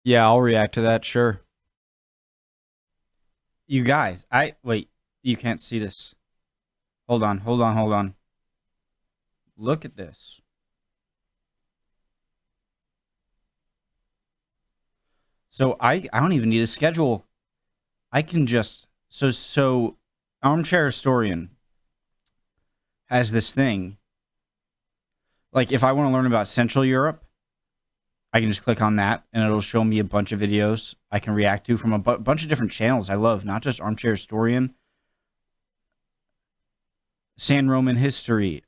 Yeah, I'll react to that, sure. You guys, wait, you can't see this. Hold on, hold on, hold on. Look at this. So I don't even need a schedule. I can just so Armchair Historian has this thing. Like if I want to learn about Central Europe, I can just click on that and it'll show me a bunch of videos I can react to from a bunch of different channels I love, not just Armchair Historian, San Roman History,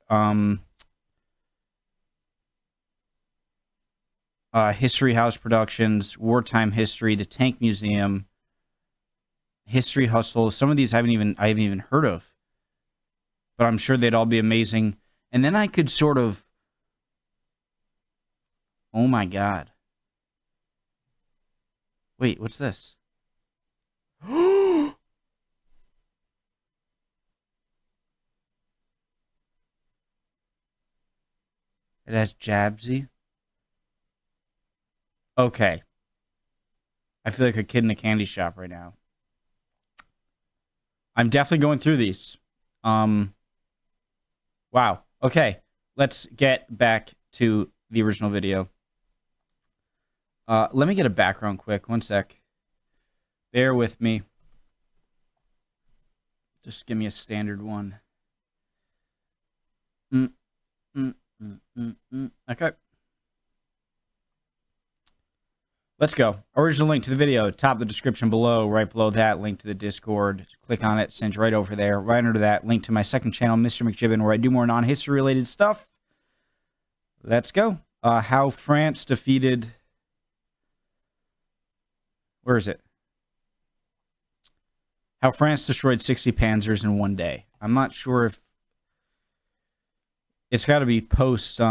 History House Productions, Wartime History, the Tank Museum, History Hustle. Some of these I haven't even heard of, but I'm sure they'd all be amazing. And then I could sort of, oh my God. Wait, what's this? It has Jabsy. Okay. I feel like a kid in a candy shop right now. I'm definitely going through these. Wow. Okay. Let's get back to the original video. Let me get a background quick. One sec. Bear with me. Just give me a standard one. Okay. Let's go. Original link to the video, top of the description below. Right below that, link to the Discord. Click on it, send you right over there. Right under that, link to my second channel, Mr. McJibbin, where I do more non-history related stuff. Let's go. How France defeated... Where is it? How France destroyed 60 Panzers in one day. I'm not sure if... It's got to be post...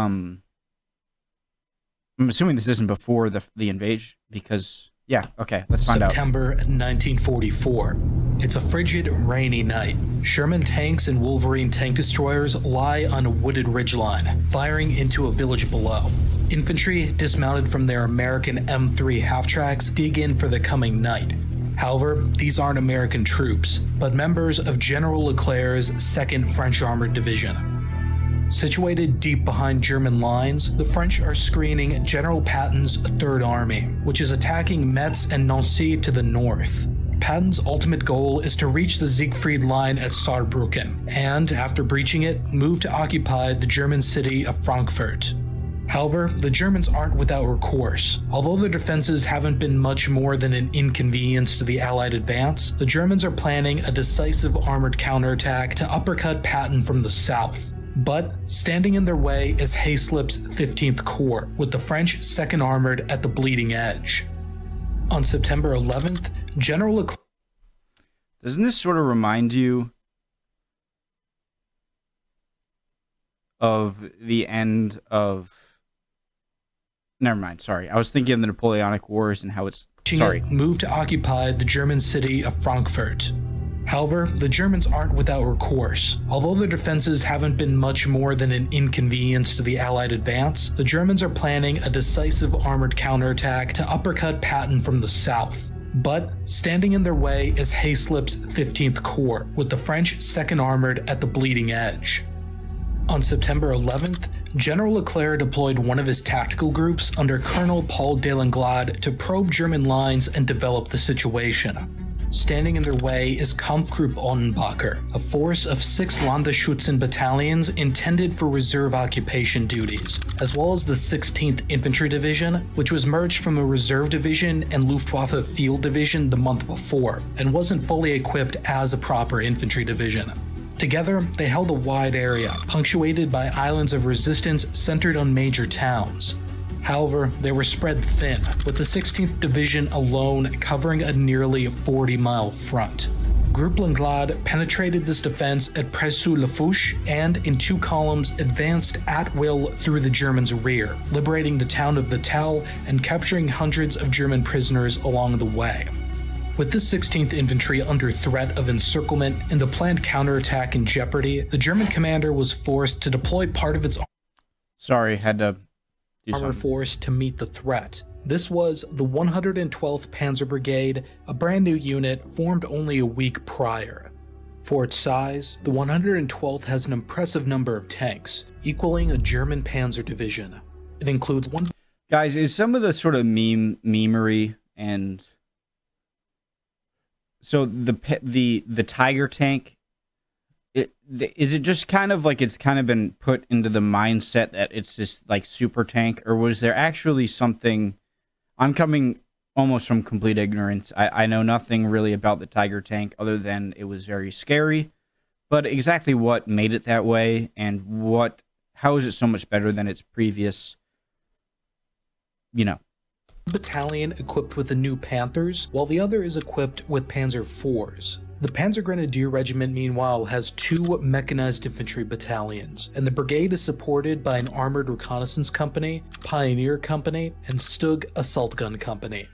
I'm assuming this isn't before the invasion, because... Yeah, okay, let's find out. September 1944. It's a frigid, rainy night. Sherman tanks and Wolverine tank destroyers lie on a wooded ridgeline, firing into a village below. Infantry, dismounted from their American M3 half-tracks, dig in for the coming night. However, these aren't American troops, but members of General Leclerc's 2nd French Armored Division. Situated deep behind German lines, the French are screening General Patton's Third Army, which is attacking Metz and Nancy to the north. Patton's ultimate goal is to reach the Siegfried Line at Saarbrücken, and, after breaching it, move to occupy the German city of Frankfurt. However, the Germans aren't without recourse. Although their defenses haven't been much more than an inconvenience to the Allied advance, the Germans are planning a decisive armored counterattack to uppercut Patton from the south. But standing in their way is Hayslip's 15th Corps, with the French 2nd Armored at the bleeding edge. On September 11th, General Leclerc... Doesn't this sort of remind you of the end of... Never mind, sorry. I was thinking of the Napoleonic Wars and how it's... Sorry. Moved to occupy the German city of Frankfurt. However, the Germans aren't without recourse. Although their defenses haven't been much more than an inconvenience to the Allied advance, the Germans are planning a decisive armored counterattack to uppercut Patton from the south. But standing in their way is Hayslip's 15th Corps, with the French 2nd Armored at the bleeding edge. On September 11th, General Leclerc deployed one of his tactical groups under Colonel Paul Delanglade to probe German lines and develop the situation. Standing in their way is Kampfgruppe Onnenbacher, a force of 6 Landesschützen battalions intended for reserve occupation duties, as well as the 16th Infantry Division, which was merged from a reserve division and Luftwaffe Field Division the month before, and wasn't fully equipped as a proper infantry division. Together, they held a wide area, punctuated by islands of resistance centered on major towns. However, they were spread thin, with the 16th Division alone covering a nearly 40-mile front. Groupe Langlade penetrated this defense at Pressy-le-Fouche and, in 2 columns, advanced at will through the Germans' rear, liberating the town of Vittel and capturing hundreds of German prisoners along the way. With the 16th Infantry under threat of encirclement and the planned counterattack in jeopardy, the German commander was forced to deploy part of its Sorry, had to... armor force to meet the threat. This was the 112th Panzer Brigade, a brand new unit formed only a week prior. For its size, the 112th has an impressive number of tanks, equaling a German panzer division. It includes one... Guys, is some of the sort of memery and... So the Tiger tank, is it just kind of like it's kind of been put into the mindset that it's just like super tank, or was there actually something... I'm coming almost from complete ignorance. I know nothing really about the Tiger tank other than it was very scary, but exactly what made it that way and how is it so much better than its previous, battalion equipped with the new Panthers, while the other is equipped with Panzer IVs. The Panzer Grenadier Regiment, meanwhile, has 2 mechanized infantry battalions, and the brigade is supported by an armored reconnaissance company, Pioneer Company, and Stug Assault Gun Company.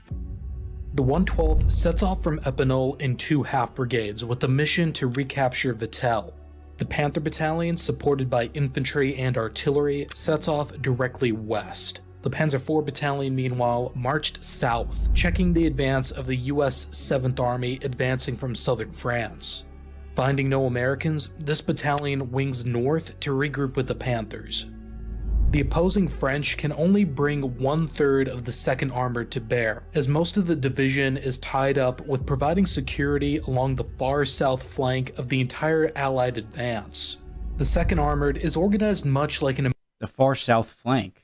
The 112th sets off from Epinal in 2 half-brigades with the mission to recapture Vittel. The Panther Battalion, supported by infantry and artillery, sets off directly west. The Panzer IV Battalion, meanwhile, marched south, checking the advance of the US 7th Army advancing from southern France. Finding no Americans, this battalion wings north to regroup with the Panthers. The opposing French can only bring 1/3 of the 2nd Armored to bear, as most of the division is tied up with providing security along the far south flank of the entire Allied advance. The 2nd Armored is organized much like the far south flank.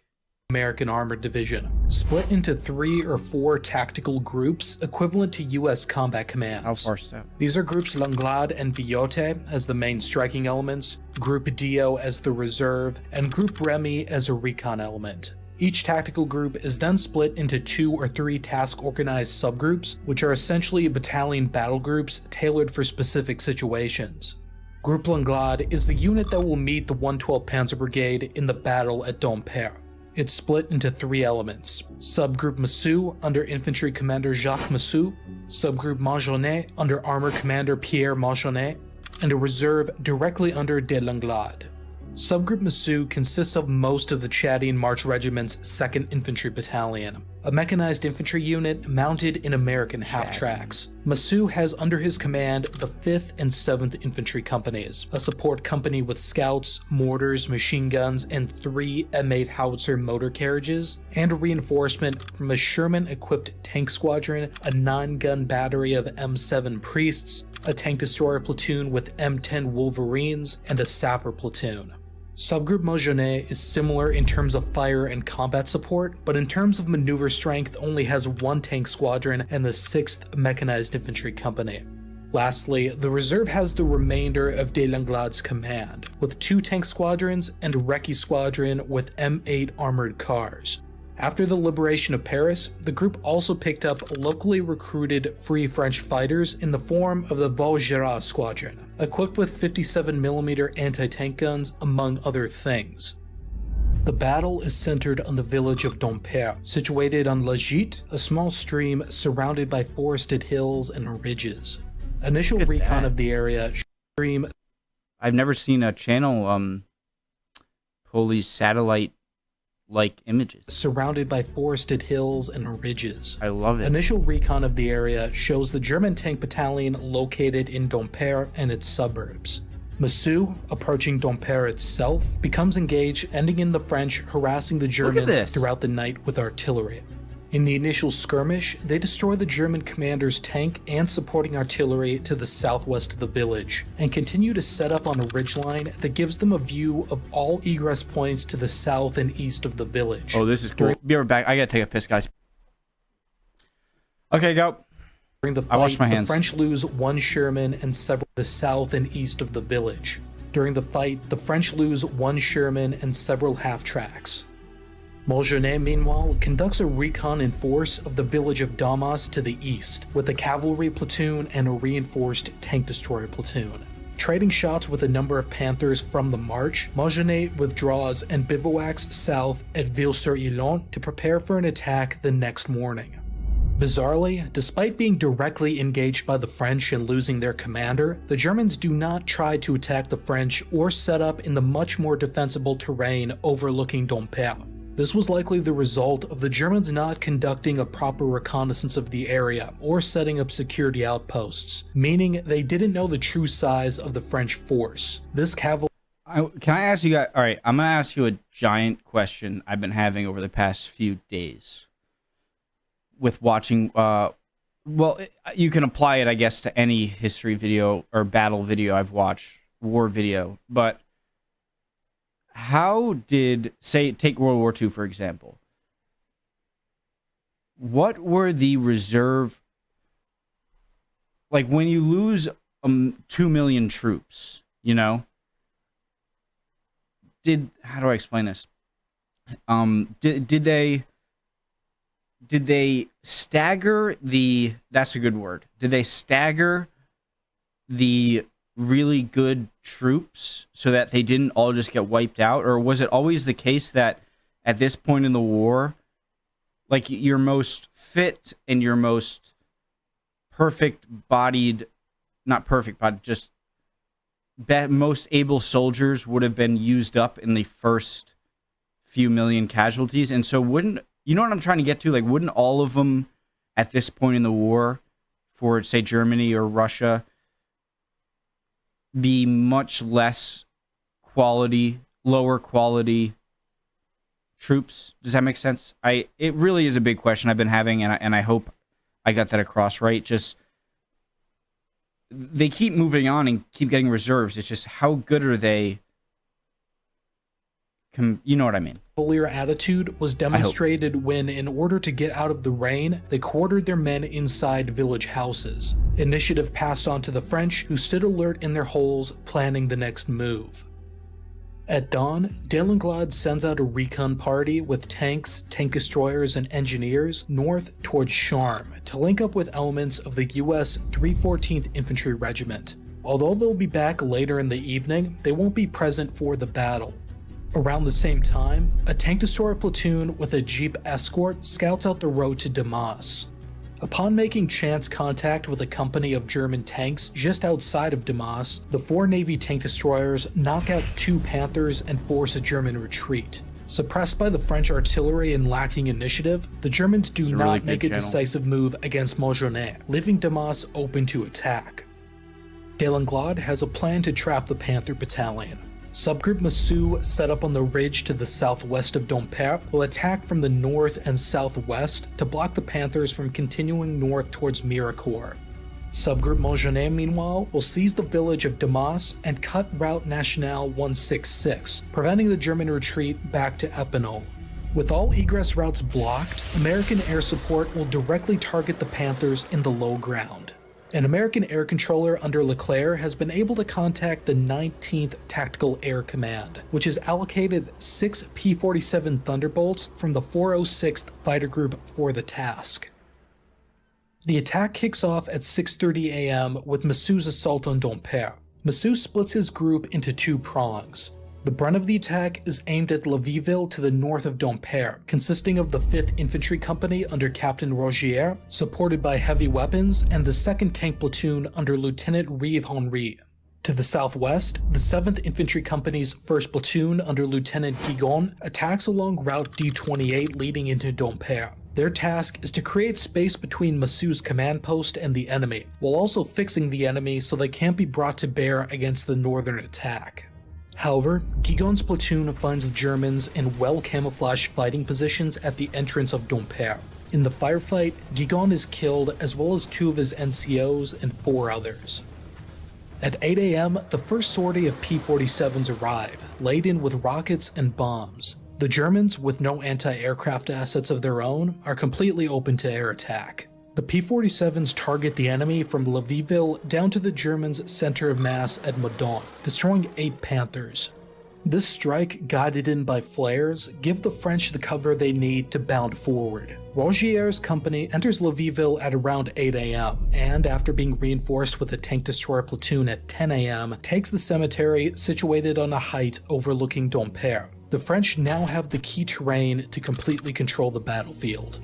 American Armored Division, split into 3 or 4 tactical groups equivalent to US combat commands. How far south? These are Groups Langlade and Viote as the main striking elements, Group Dio as the reserve, and Group Remy as a recon element. Each tactical group is then split into 2 or 3 task-organized subgroups, which are essentially battalion battle groups tailored for specific situations. Group Langlade is the unit that will meet the 112th Panzer Brigade in the battle at Dompierre. It's split into 3 elements: Subgroup Massou under Infantry Commander Jacques Massou, Subgroup Majonet under Armor Commander Pierre Majonet, and a reserve directly under de Langlade. Subgroup Massou consists of most of the Chadian March Regiment's 2nd Infantry Battalion, a mechanized infantry unit mounted in American half-tracks. Massou has under his command the 5th and 7th Infantry Companies, a support company with scouts, mortars, machine guns, and 3 M8 howitzer motor carriages, and a reinforcement from a Sherman-equipped tank squadron, a 9-gun battery of M7 Priests, a tank destroyer platoon with M10 Wolverines, and a sapper platoon. Subgroup Mojonet is similar in terms of fire and combat support, but in terms of maneuver strength only has 1 tank squadron and the 6th Mechanized Infantry Company. Lastly, the reserve has the remainder of de Langlade's command, with 2 tank squadrons and a recce squadron with M8 armored cars. After the liberation of Paris, the group also picked up locally recruited Free French fighters in the form of the Vaugirard Squadron, equipped with 57mm anti-tank guns, among other things. The battle is centered on the village of Dompierre, situated on La Gite, a small stream surrounded by forested hills and ridges. Initial recon of the area stream. I've never seen a channel pull these satellite images. Surrounded by forested hills and ridges. I love it. Initial recon of the area shows the German tank battalion located in Dompierre and its suburbs. Massou, approaching Dompierre itself, becomes engaged, ending in the French harassing the Germans throughout the night with artillery. In the initial skirmish, they destroy the German commander's tank and supporting artillery to the southwest of the village, and continue to set up on a ridgeline that gives them a view of all egress points to the south and east of the village. Oh, this is cool. Be right back. I gotta take a piss, guys. Okay, go. During the fight, I washed my hands. The French lose 1 Sherman and several to the south and east of the village. During the fight, the French lose 1 Sherman and several half-tracks. Montgenet, meanwhile, conducts a recon in force of the village of Damas to the east, with a cavalry platoon and a reinforced tank destroyer platoon. Trading shots with a number of Panthers from the march, Montgenet withdraws and bivouacs south at Ville-sur-Ilon to prepare for an attack the next morning. Bizarrely, despite being directly engaged by the French and losing their commander, the Germans do not try to attack the French or set up in the much more defensible terrain overlooking Dompierre. This was likely the result of the Germans not conducting a proper reconnaissance of the area or setting up security outposts, meaning they didn't know the true size of the French force. This cavalry. Can I ask you guys? All right, I'm going to ask you a giant question I've been having over the past few days with watching. Well, you can apply it, I guess, to any history video or battle video I've watched, war video. But how did, say, take World War II, for example. What were the reserve, like when you lose 2 million troops, you know? How do I explain this? Did they stagger the, that's a good word. Did they stagger the really good troops so that they didn't all just get wiped out? Or was it always the case that at this point in the war, like your most fit and your most perfect bodied, not perfect, but just most able soldiers would have been used up in the first few million casualties? And so wouldn't, you know what I'm trying to get to? Like, wouldn't all of them at this point in the war for, say, Germany or Russia be much less quality, lower quality troops? Does that make sense? It really is a big question I've been having, and I hope I got that across right. Just, they keep moving on and keep getting reserves. It's just, how good are they? You know what I mean? Cavalier attitude was demonstrated when, in order to get out of the rain, they quartered their men inside village houses. Initiative passed on to the French, who stood alert in their holes, planning the next move. At dawn, Delenglade sends out a recon party with tanks, tank destroyers, and engineers north towards Charm to link up with elements of the US 314th Infantry Regiment. Although they'll be back later in the evening, they won't be present for the battle. Around the same time, a tank destroyer platoon with a jeep escort scouts out the road to Damas. Upon making chance contact with a company of German tanks just outside of Damas, the 4 Navy tank destroyers knock out 2 Panthers and force a German retreat. Suppressed by the French artillery and lacking initiative, the Germans do not make a decisive move against Montjonet, leaving Damas open to attack. Delenglade has a plan to trap the Panther battalion. Subgroup Massou, set up on the ridge to the southwest of Dompierre, will attack from the north and southwest to block the Panthers from continuing north towards Mirecourt. Subgroup Montjonet, meanwhile, will seize the village of Damas and cut Route Nationale 166, preventing the German retreat back to Epinal. With all egress routes blocked, American air support will directly target the Panthers in the low ground. An American air controller under Leclerc has been able to contact the 19th Tactical Air Command, which has allocated 6 P-47 Thunderbolts from the 406th Fighter Group for the task. The attack kicks off at 6:30 a.m. with Massou's assault on Dompierre. Massou splits his group into 2 prongs. The brunt of the attack is aimed at Laviville to the north of Dompierre, consisting of the 5th Infantry Company under Captain Rogier, supported by heavy weapons, and the 2nd Tank Platoon under Lieutenant Rive Henry. To the southwest, the 7th Infantry Company's 1st Platoon under Lieutenant Guigon attacks along Route D28 leading into Dompierre. Their task is to create space between Massou's command post and the enemy, while also fixing the enemy so they can't be brought to bear against the northern attack. However, Guigon's platoon finds the Germans in well-camouflaged fighting positions at the entrance of Dompierre. In the firefight, Guigon is killed as well as 2 of his NCOs and 4 others. At 8 a.m., the first sortie of P-47s arrive, laden with rockets and bombs. The Germans, with no anti-aircraft assets of their own, are completely open to air attack. The P-47s target the enemy from Laviville down to the Germans' center of mass at Meudon, destroying 8 Panthers. This strike, guided in by flares, give the French the cover they need to bound forward. Rogier's company enters Laviville at around 8 a.m., and after being reinforced with a tank destroyer platoon at 10 a.m., takes the cemetery situated on a height overlooking Dompierre. The French now have the key terrain to completely control the battlefield.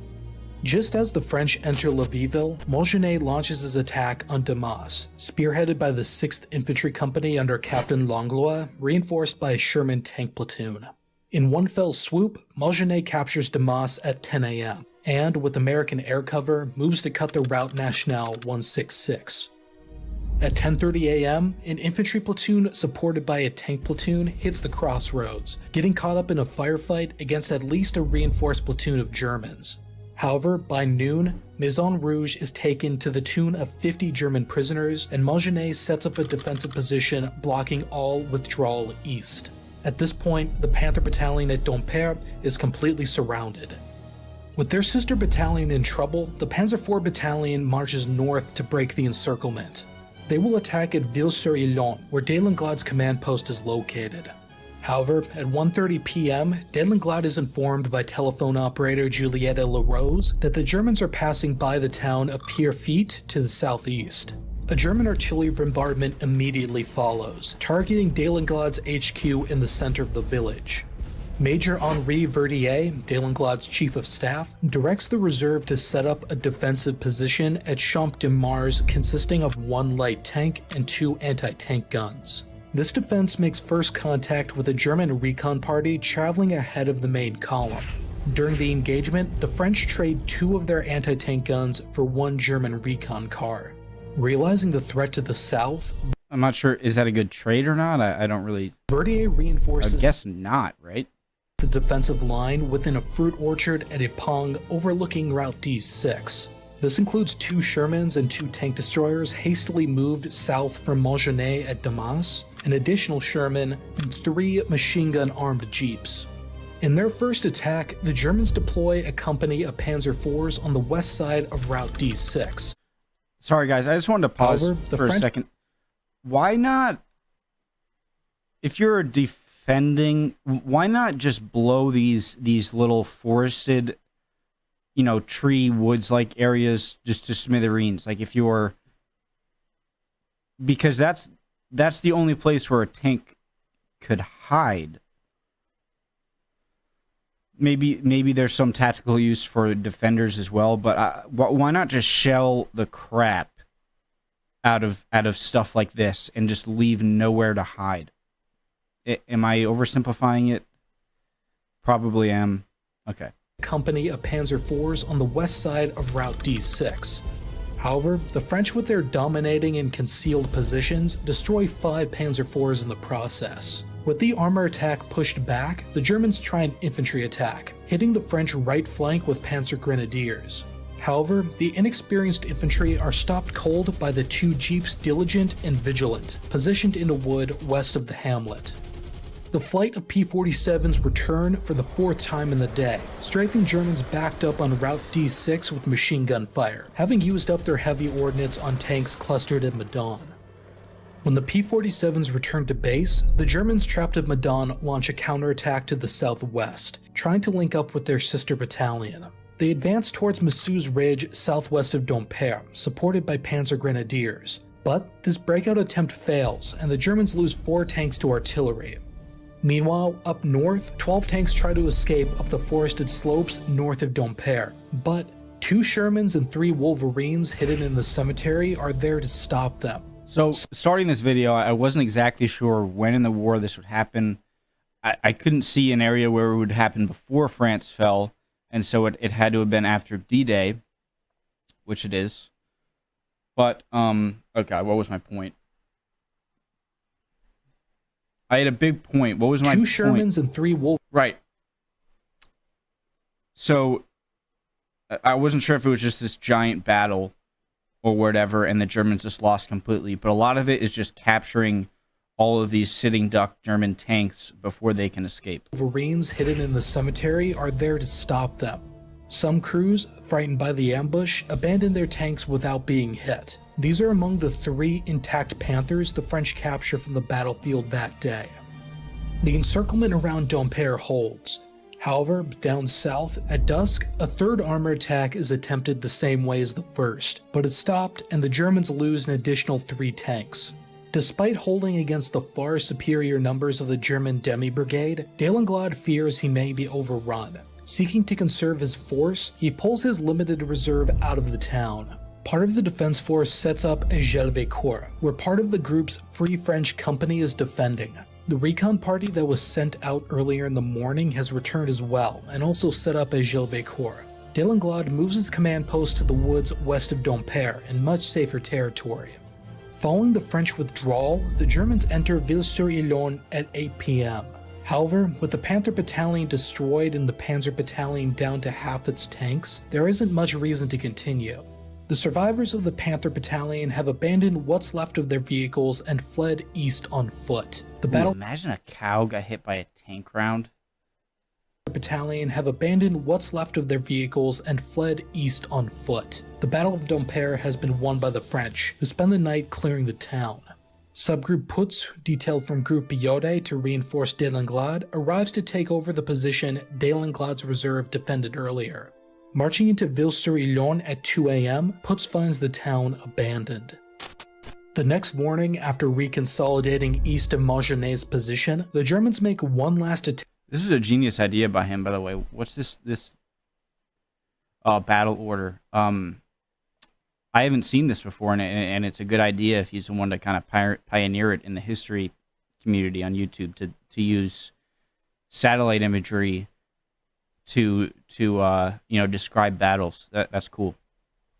Just as the French enter Laviville, Montjonet launches his attack on Damas, spearheaded by the 6th Infantry Company under Captain Langlois, reinforced by a Sherman tank platoon. In one fell swoop, Malgenet captures Damas at 10 a.m., and with American air cover, moves to cut the Route Nationale 166. At 10:30 a.m., an infantry platoon supported by a tank platoon hits the crossroads, getting caught up in a firefight against at least a reinforced platoon of Germans. However, by noon, Maison Rouge is taken to the tune of 50 German prisoners, and Malgenet sets up a defensive position blocking all withdrawal east. At this point, the Panther Battalion at Dompierre is completely surrounded. With their sister battalion in trouble, the Panzer IV Battalion marches north to break the encirclement. They will attack at Ville-sur-Illon, where Deslinglade's command post is located. However, at 1:30 p.m., Deslingade is informed by telephone operator Juliette Larose that the Germans are passing by the town of Pierrefitte to the southeast. A German artillery bombardment immediately follows, targeting Deslinglade's HQ in the center of the village. Major Henri Verdier, Deslinglade's chief of staff, directs the reserve to set up a defensive position at Champ de Mars consisting of 1 light tank and 2 anti-tank guns. This defense makes first contact with a German recon party traveling ahead of the main column. During the engagement, the French trade 2 of their anti-tank guns for 1 German recon car. Realizing the threat to the south, I'm not sure, is that a good trade or not? I don't really... Verdier reinforces I guess not, right? the defensive line within a fruit orchard at Epong overlooking Route D6. This includes 2 Shermans and 2 tank destroyers hastily moved south from Malgenet at Damas, an additional Sherman, and 3 machine gun armed jeeps. In their first attack, the Germans deploy a company of Panzer IVs on the west side of Route D6. Sorry, guys. I just wanted to pause However, for a second. Why not, if you're defending, why not just blow these little forested, tree woods-like areas just to smithereens? Like if you're, because that's the only place where a tank could hide. Maybe there's some tactical use for defenders as well, but why not just shell the crap out of stuff like this and just leave nowhere to hide? Am I oversimplifying it? Probably am. Okay. Company of Panzer IVs on the west side of Route D6. However, the French with their dominating and concealed positions destroy 5 Panzer IVs in the process. With the armor attack pushed back, the Germans try an infantry attack, hitting the French right flank with Panzer Grenadiers. However, the inexperienced infantry are stopped cold by the 2 jeeps Diligent and Vigilant, positioned in a wood west of the hamlet. The flight of P-47s return for the 4th time in the day, strafing Germans backed up on Route D6 with machine gun fire, having used up their heavy ordnance on tanks clustered at Medan. When the P-47s return to base, the Germans trapped at Medan launch a counterattack to the southwest, trying to link up with their sister battalion. They advance towards Masseuse Ridge southwest of Dompierre, supported by Panzer Grenadiers. But this breakout attempt fails, and the Germans lose 4 tanks to artillery. Meanwhile, up north, 12 tanks try to escape up the forested slopes north of Dompierre, but 2 Shermans and 3 Wolverines hidden in the cemetery are there to stop them. So, starting this video, I wasn't exactly sure when in the war this would happen. I couldn't see an area where it would happen before France fell, and so it had to have been after D-Day, which it is. But, okay, what was my point? I had a big point. What was my point? 2 Shermans and 3 Wolverines. Right. So, I wasn't sure if it was just this giant battle or whatever, and the Germans just lost completely. But a lot of it is just capturing all of these sitting duck German tanks before they can escape. Wolverines hidden in the cemetery are there to stop them. Some crews, frightened by the ambush, abandon their tanks without being hit. These are among the 3 intact Panthers the French capture from the battlefield that day. The encirclement around Dompierre holds. However, down south, at dusk, a 3rd armor attack is attempted the same way as the first, but it's stopped and the Germans lose an additional 3 tanks. Despite holding against the far superior numbers of the German demi-brigade, Deslingade fears he may be overrun. Seeking to conserve his force, he pulls his limited reserve out of the town. Part of the defense force sets up at Gelvécourt, where part of the group's Free French Company is defending. The recon party that was sent out earlier in the morning has returned as well, and also set up at Gilles-Bécourt. Delenglade moves his command post to the woods west of Dompierre in much safer territory. Following the French withdrawal, the Germans enter Ville-sur-Yonne at 8 p.m. However, with the Panther Battalion destroyed and the Panzer Battalion down to half its tanks, there isn't much reason to continue. The survivors of the Panther Battalion have abandoned what's left of their vehicles and fled east on foot. Imagine a cow got hit by a tank round. The battalion have abandoned what's left of their vehicles and fled east on foot. The Battle of Dompierre has been won by the French, who spend the night clearing the town. Subgroup Putz, detailed from Group Biyodet to reinforce Delenglade, arrives to take over the position Delenglade's reserve defended earlier. Marching into Ville-sur-Yonne at 2 a.m., Putz finds the town abandoned. The next morning, after reconsolidating east of Montgenet's position, the Germans make one last attempt. This is a genius idea by him, by the way. What's this battle order? I haven't seen this before, and it's a good idea if he's the one to kind of pioneer it in the history community on YouTube to use satellite imagery to describe battles. That's cool.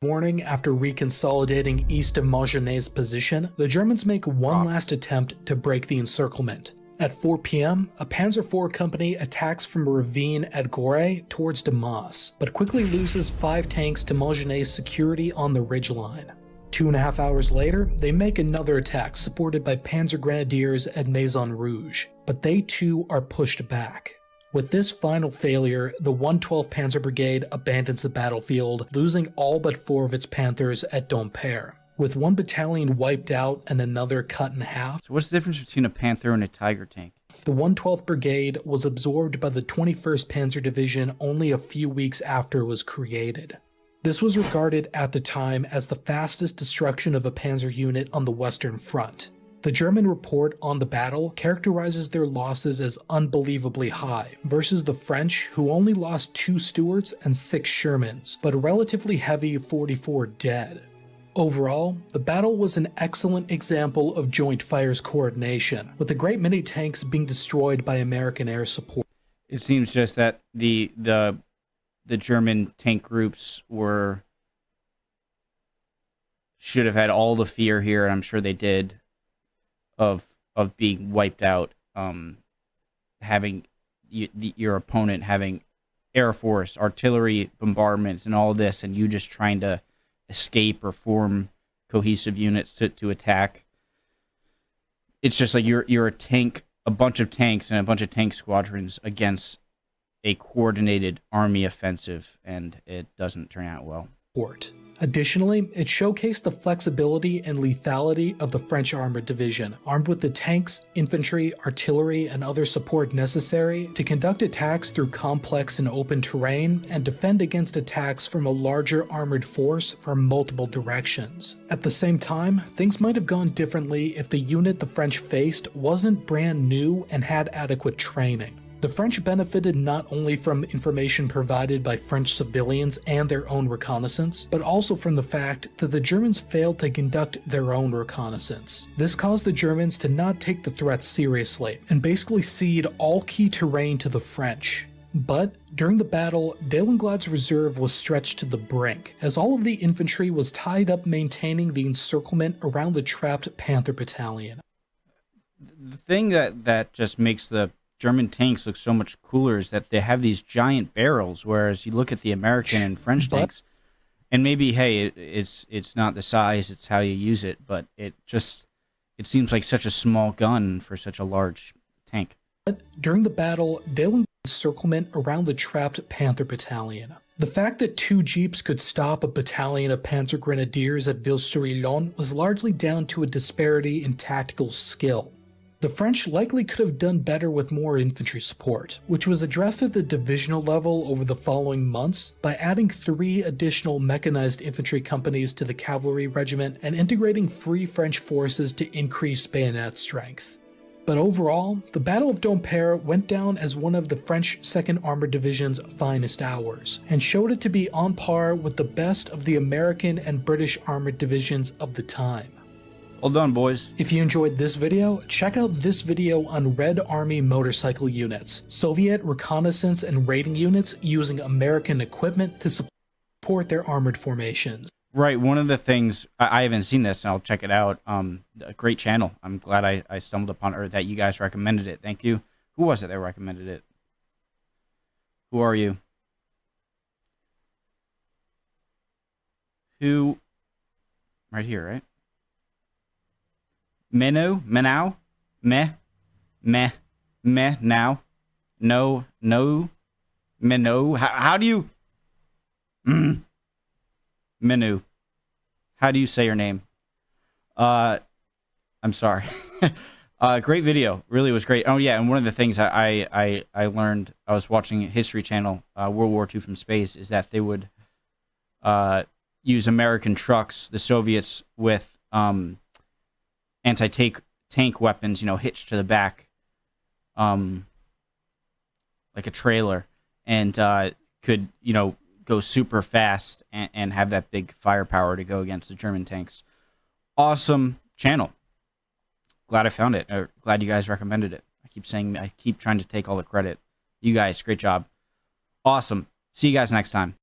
Morning after reconsolidating east of Montgenet's position, the Germans make one last attempt to break the encirclement. At 4 p.m., a Panzer IV company attacks from a ravine at Gore towards Damas, but quickly loses 5 tanks to Montgenet's security on the ridgeline. 2.5 hours later, they make another attack supported by Panzer Grenadiers at Maison Rouge, but they too are pushed back. With this final failure, the 112th Panzer Brigade abandons the battlefield, losing all but 4 of its Panthers at Dompierre. With one battalion wiped out and another cut in half. So what's the difference between a Panther and a Tiger tank? The 112th Brigade was absorbed by the 21st Panzer Division only a few weeks after it was created. This was regarded at the time as the fastest destruction of a Panzer unit on the Western Front. The German report on the battle characterizes their losses as unbelievably high, versus the French, who only lost 2 Stuarts and 6 Shermans, but a relatively heavy 44 dead. Overall, the battle was an excellent example of joint fires coordination, with a great many tanks being destroyed by American air support. It seems just that the German tank groups should have had all the fear here, and I'm sure they did, of being wiped out, having your opponent having air force, artillery bombardments, and all this, and you just trying to escape or form cohesive units to attack. It's just like you're a bunch of tanks and a bunch of tank squadrons against a coordinated army offensive, and it doesn't turn out well. Additionally, it showcased the flexibility and lethality of the French Armored Division, armed with the tanks, infantry, artillery, and other support necessary to conduct attacks through complex and open terrain and defend against attacks from a larger armored force from multiple directions. At the same time, things might have gone differently if the unit the French faced wasn't brand new and had adequate training. The French benefited not only from information provided by French civilians and their own reconnaissance, but also from the fact that the Germans failed to conduct their own reconnaissance. This caused the Germans to not take the threat seriously, and basically cede all key terrain to the French. But during the battle, Delenglade's reserve was stretched to the brink, as all of the infantry was tied up maintaining the encirclement around the trapped Panther Battalion. The thing that just makes the German tanks look so much cooler is that they have these giant barrels, whereas you look at the American and French tanks, and maybe, hey, it's not the size, it's how you use it, but it seems like such a small gun for such a large tank. During the battle, Delenglade's encirclement around the trapped Panther Battalion. The fact that 2 jeeps could stop a battalion of Panzer Grenadiers at Ville-sur-Yonne was largely down to a disparity in tactical skill. The French likely could have done better with more infantry support, which was addressed at the divisional level over the following months by adding 3 additional mechanized infantry companies to the cavalry regiment and integrating Free French forces to increase bayonet strength. But overall, the Battle of Dompierre went down as one of the French 2nd Armored Division's finest hours, and showed it to be on par with the best of the American and British armored divisions of the time. Well done, boys. If you enjoyed this video, check out this video on Red Army motorcycle units, Soviet reconnaissance and raiding units using American equipment to support their armored formations. Right, one of the things, I haven't seen this, and I'll check it out. A great channel. I'm glad I stumbled upon it, or that you guys recommended it. Thank you. Who was it that recommended it? Who are you? Who? Right here, right? Menu? Now? Meh? Now? No? Menu? How do you... Menu. How do you say your name? I'm sorry. Great video. Really was great. Oh yeah, and one of the things I learned, I was watching History Channel, World War II from space, is that they would use American trucks, the Soviets, with anti-tank weapons, you know, hitched to the back, like a trailer, and could, you know, go super fast and have that big firepower to go against the German tanks. Awesome channel. Glad I found it. Glad you guys recommended it. I keep trying to take all the credit. You guys, great job. Awesome. See you guys next time.